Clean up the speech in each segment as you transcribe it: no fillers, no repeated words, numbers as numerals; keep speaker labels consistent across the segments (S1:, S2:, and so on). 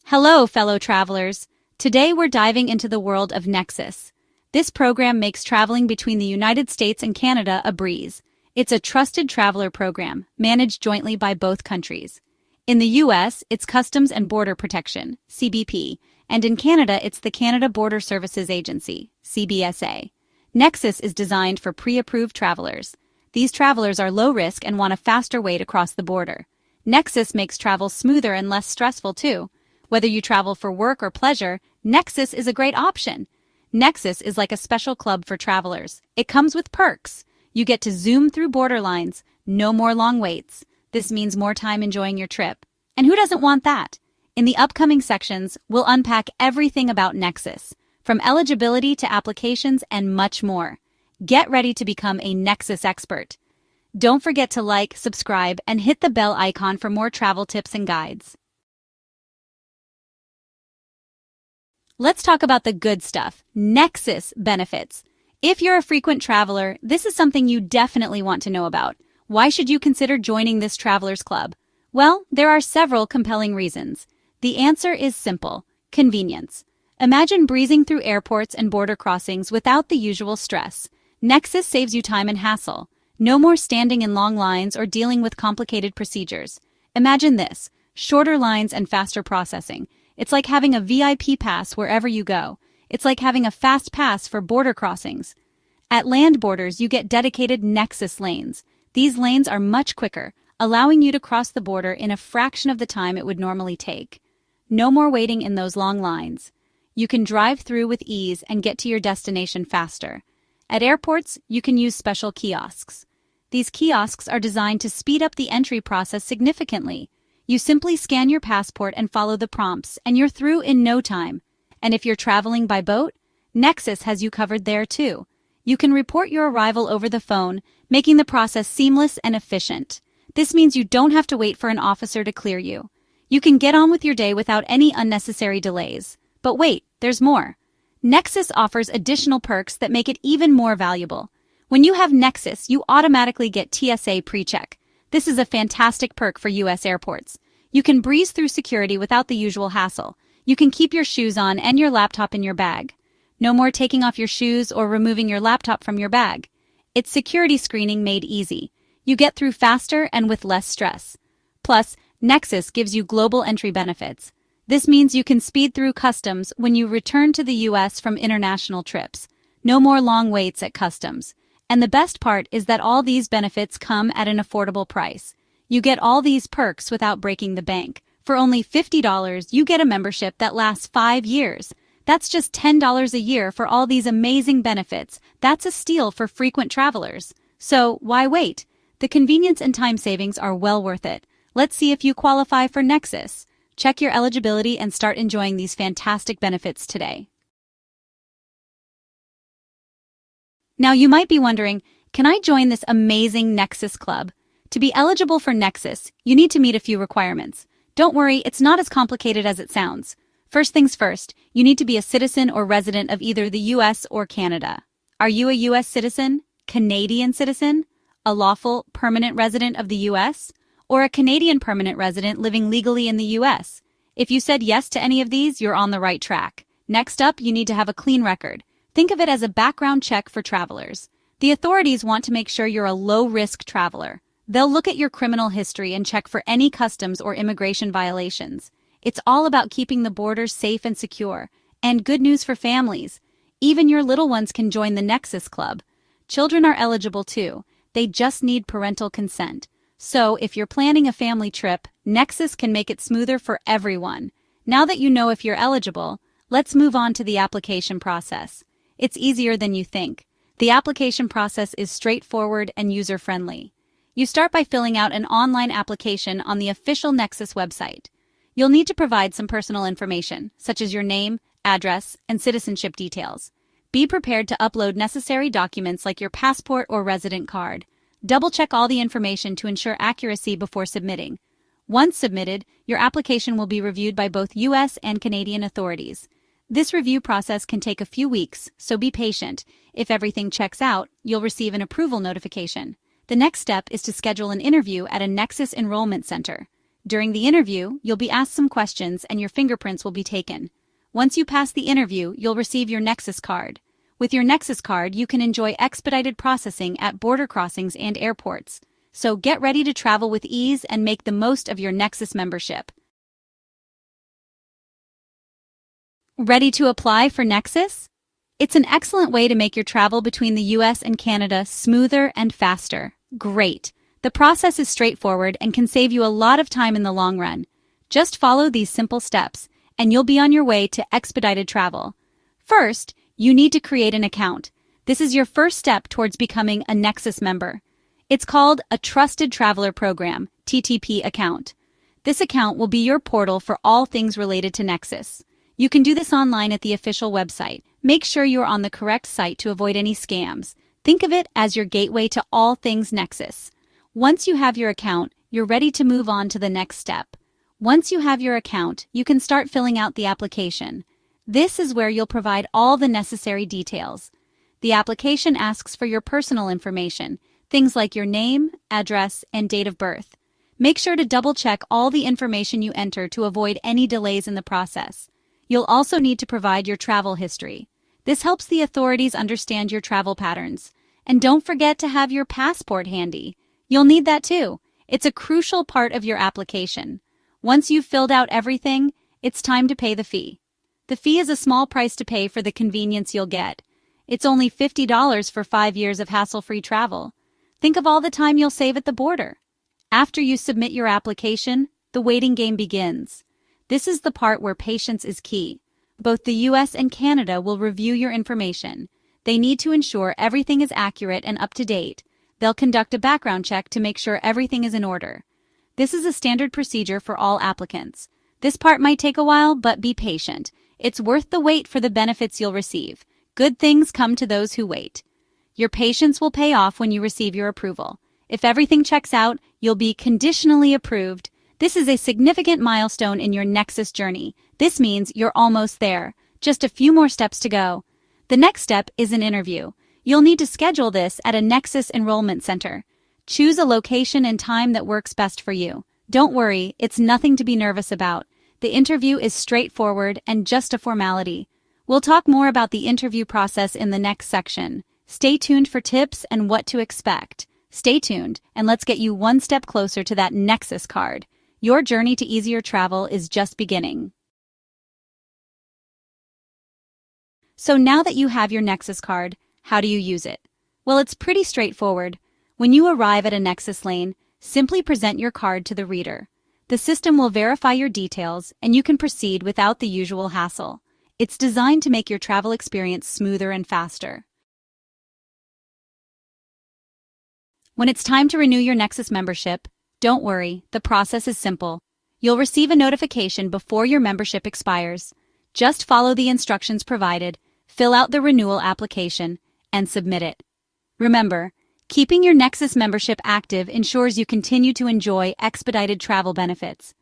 S1: Hello, fellow travelers. Today we're diving into the world of NEXUS. This program makes traveling between the United States and Canada a breeze. It's a trusted traveler program, managed jointly by both countries. In the US, it's Customs and Border Protection, CBP, and in Canada, it's the Canada Border Services Agency, CBSA. NEXUS is designed for pre-approved travelers. These travelers are low risk and want a faster way to cross the border. NEXUS makes travel smoother and less stressful, too. Whether you travel for work or pleasure, NEXUS is a great option. NEXUS is like a special club for travelers. It comes with perks. You get to zoom through border lines, no more long waits. This means more time enjoying your trip. And who doesn't want that? In the upcoming sections, we'll unpack everything about NEXUS, from eligibility to applications and much more. Get ready to become a NEXUS expert. Don't forget to like, subscribe, and hit the bell icon for more travel tips and guides. Let's talk about the good stuff, NEXUS benefits. If you're a frequent traveler, this is something you definitely want to know about. Why should you consider joining this travelers club? Well, there are several compelling reasons. The answer is simple: convenience. Imagine breezing through airports and border crossings without the usual stress. NEXUS saves you time and hassle. No more standing in long lines or dealing with complicated procedures. Imagine this: shorter lines and faster processing. It's like having a VIP pass wherever you go. It's like having a fast pass for border crossings. At land borders, you get dedicated NEXUS lanes. These lanes are much quicker, allowing you to cross the border in a fraction of the time it would normally take. No more waiting in those long lines. You can drive through with ease and get to your destination faster. At airports, you can use special kiosks. These kiosks are designed to speed up the entry process significantly. You simply scan your passport and follow the prompts, and you're through in no time. And if you're traveling by boat, NEXUS has you covered there too. You can report your arrival over the phone, making the process seamless and efficient. This means you don't have to wait for an officer to clear you. You can get on with your day without any unnecessary delays. But wait, there's more. NEXUS offers additional perks that make it even more valuable. When you have NEXUS, you automatically get TSA PreCheck. This is a fantastic perk for US airports. You can breeze through security without the usual hassle. You can keep your shoes on and your laptop in your bag. No more taking off your shoes or removing your laptop from your bag. It's security screening made easy. You get through faster and with less stress. Plus, NEXUS gives you global entry benefits. This means you can speed through customs when you return to the US from international trips. No more long waits at customs. And the best part is that all these benefits come at an affordable price. You get all these perks without breaking the bank. For only $50, you get a membership that lasts 5 years. That's just $10 a year for all these amazing benefits. That's a steal for frequent travelers. So, why wait? The convenience and time savings are well worth it. Let's see if you qualify for NEXUS. Check your eligibility and start enjoying these fantastic benefits today. Now you might be wondering, can I join this amazing NEXUS club? To be eligible for NEXUS, you need to meet a few requirements. Don't worry, it's not as complicated as it sounds. First things first, you need to be a citizen or resident of either the US or Canada. Are you a US citizen, Canadian citizen, a lawful permanent resident of the US, or a Canadian permanent resident living legally in the US? If you said yes to any of these, you're on the right track. Next up, you need to have a clean record. Think of it as a background check for travelers. The authorities want to make sure you're a low-risk traveler. They'll look at your criminal history and check for any customs or immigration violations. It's all about keeping the borders safe and secure. And good news for families. Even your little ones can join the NEXUS club. Children are eligible too. They just need parental consent. So, if you're planning a family trip, NEXUS can make it smoother for everyone. Now that you know if you're eligible, let's move on to the application process. It's easier than you think. The application process is straightforward and user-friendly. You start by filling out an online application on the official NEXUS website. You'll need to provide some personal information, such as your name, address, and citizenship details. Be prepared to upload necessary documents like your passport or resident card. Double-check all the information to ensure accuracy before submitting. Once submitted, your application will be reviewed by both US and Canadian authorities. This review process can take a few weeks, so be patient. If everything checks out, you'll receive an approval notification. The next step is to schedule an interview at a NEXUS enrollment center. During the interview, you'll be asked some questions and your fingerprints will be taken. Once you pass the interview, you'll receive your NEXUS card. With your NEXUS card, you can enjoy expedited processing at border crossings and airports. So get ready to travel with ease and make the most of your NEXUS membership. Ready to apply for NEXUS? It's an excellent way to make your travel between the US and Canada smoother and faster. Great! The process is straightforward and can save you a lot of time in the long run. Just follow these simple steps, and you'll be on your way to expedited travel. First, you need to create an account. This is your first step towards becoming a NEXUS member. It's called a Trusted Traveler Program, TTP account. This account will be your portal for all things related to NEXUS. You can do this online at the official website. Make sure you're on the correct site to avoid any scams. Think of it as your gateway to all things NEXUS. Once you have your account, you're ready to move on to the next step. Once you have your account, you can start filling out the application. This is where you'll provide all the necessary details. The application asks for your personal information, things like your name, address, and date of birth. Make sure to double-check all the information you enter to avoid any delays in the process. You'll also need to provide your travel history. This helps the authorities understand your travel patterns. And don't forget to have your passport handy. You'll need that too. It's a crucial part of your application. Once you've filled out everything, it's time to pay the fee. The fee is a small price to pay for the convenience you'll get. It's only $50 for 5 years of hassle-free travel. Think of all the time you'll save at the border. After you submit your application, the waiting game begins. This is the part where patience is key. Both the US and Canada will review your information. They need to ensure everything is accurate and up to date. They'll conduct a background check to make sure everything is in order. This is a standard procedure for all applicants. This part might take a while, but be patient. It's worth the wait for the benefits you'll receive. Good things come to those who wait. Your patience will pay off when you receive your approval. If everything checks out, you'll be conditionally approved. This is a significant milestone in your NEXUS journey. This means you're almost there. Just a few more steps to go. The next step is an interview. You'll need to schedule this at a NEXUS enrollment center. Choose a location and time that works best for you. Don't worry, it's nothing to be nervous about. The interview is straightforward and just a formality. We'll talk more about the interview process in the next section. Stay tuned for tips and what to expect. Stay tuned, and let's get you one step closer to that NEXUS card. Your journey to easier travel is just beginning. So now that you have your NEXUS card, how do you use it? Well, it's pretty straightforward. When you arrive at a NEXUS lane, simply present your card to the reader. The system will verify your details, and you can proceed without the usual hassle. It's designed to make your travel experience smoother and faster. When it's time to renew your NEXUS membership, don't worry, the process is simple. You'll receive a notification before your membership expires. Just follow the instructions provided, fill out the renewal application, and submit it. Remember, keeping your NEXUS membership active ensures you continue to enjoy expedited travel benefits.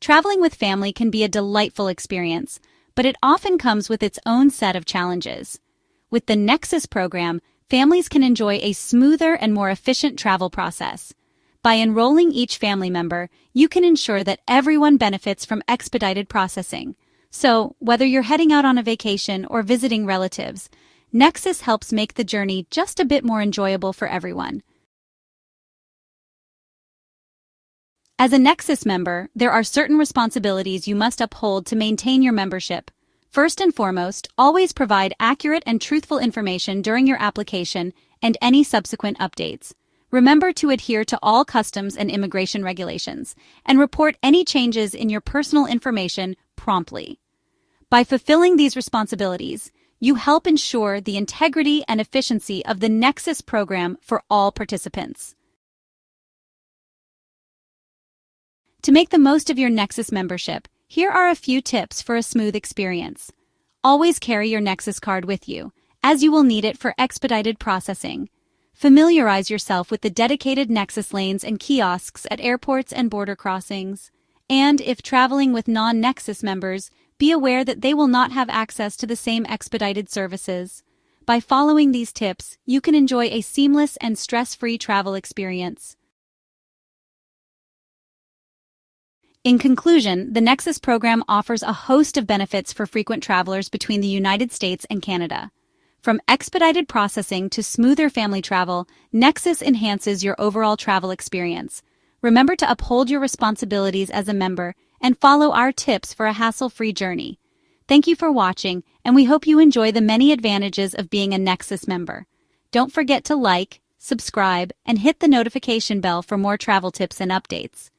S1: Traveling with family can be a delightful experience, but it often comes with its own set of challenges. With the NEXUS program, families can enjoy a smoother and more efficient travel process. By enrolling each family member, you can ensure that everyone benefits from expedited processing. So, whether you're heading out on a vacation or visiting relatives, NEXUS helps make the journey just a bit more enjoyable for everyone. As a NEXUS member, there are certain responsibilities you must uphold to maintain your membership. First and foremost, always provide accurate and truthful information during your application and any subsequent updates. Remember to adhere to all customs and immigration regulations, and report any changes in your personal information promptly. By fulfilling these responsibilities, you help ensure the integrity and efficiency of the NEXUS program for all participants. To make the most of your NEXUS membership, here are a few tips for a smooth experience. Always carry your NEXUS card with you, as you will need it for expedited processing. Familiarize yourself with the dedicated NEXUS lanes and kiosks at airports and border crossings. And if traveling with non-NEXUS members, be aware that they will not have access to the same expedited services. By following these tips, you can enjoy a seamless and stress-free travel experience. In conclusion, the NEXUS program offers a host of benefits for frequent travelers between the United States and Canada. From expedited processing to smoother family travel, NEXUS enhances your overall travel experience. Remember to uphold your responsibilities as a member and follow our tips for a hassle-free journey. Thank you for watching, and we hope you enjoy the many advantages of being a NEXUS member. Don't forget to like, subscribe, and hit the notification bell for more travel tips and updates.